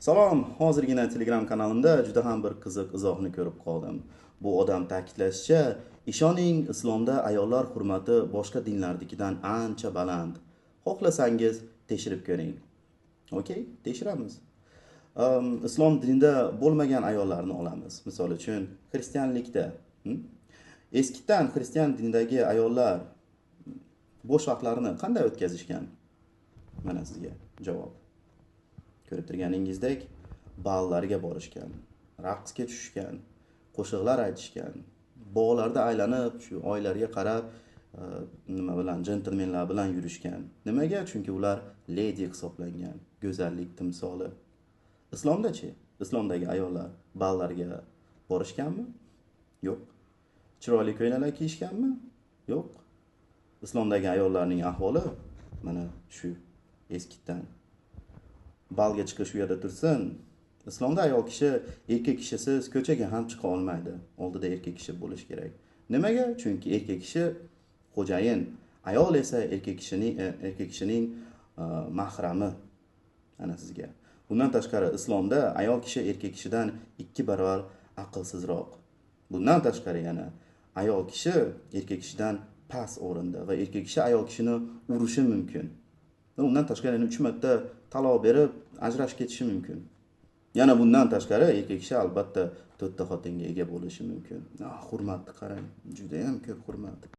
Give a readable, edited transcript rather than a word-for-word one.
Salom, hozirgina Telegram kanalimda juda ham bir qiziq izohni ko'rib qoldim. Bu odam ta'kidlashicha, ishoning, islomda ayollar hurmati boshqa dinlardagidan ancha baland. Xohlasangiz tekshirib ko'ring. Okey, tekshiramiz. Islom dinida bo'lmagan ayollarni olamiz. Misol uchun, xristianlikda. Eskidan xristian dinidagi ayollar bo'sh vaqtlarini qanday o'tkazishgan? Mana sizga javob. Ko'rib turganingizdek, ballarga borishgan, raqsga tushishgan, qo'shiqlar aytishgan, bog'larda aylanib, shu oylarga qarab, nima bilan, jentlmenlar bilan yurishgan. Nimaga? Chunki ular ledi hisoblangan, go'zallik timsoli. Islomda-chi? Islomdagi ayollar ballarga borishganmi? Yo'q. Chiroyli ko'ylaklar kiyishganmi? Yo'q. Islomdagi ayollarning ahvoli mana shu eskidan. Balga chiqish u yerda tursin. Islomda ayol kishi erkak kishisiz ko'chaga ham chiqa olmaydi. Oldida erkak kishi bo'lish kerak. Nimaga? Chunki erkak kishi xo'jayin, ayol esa erkak kishining mahrami. Ana sizga. Bundan tashqari islomda ayol kishi erkak kishidan 2 barobar aqlsizroq. Bundan tashqari yana ayol kishi erkak kishidan past o'rinda va erkak kishi ayol kishini urishi mumkin. Undan tashqari 3 marta taloq berib, ajrashib ketishi mumkin. Yana bundan tashqari erkak kishi albatta 4 ta xotinga ega bo'lishi mumkin. Hurmatni qarang, juda ham ko'p hurmat.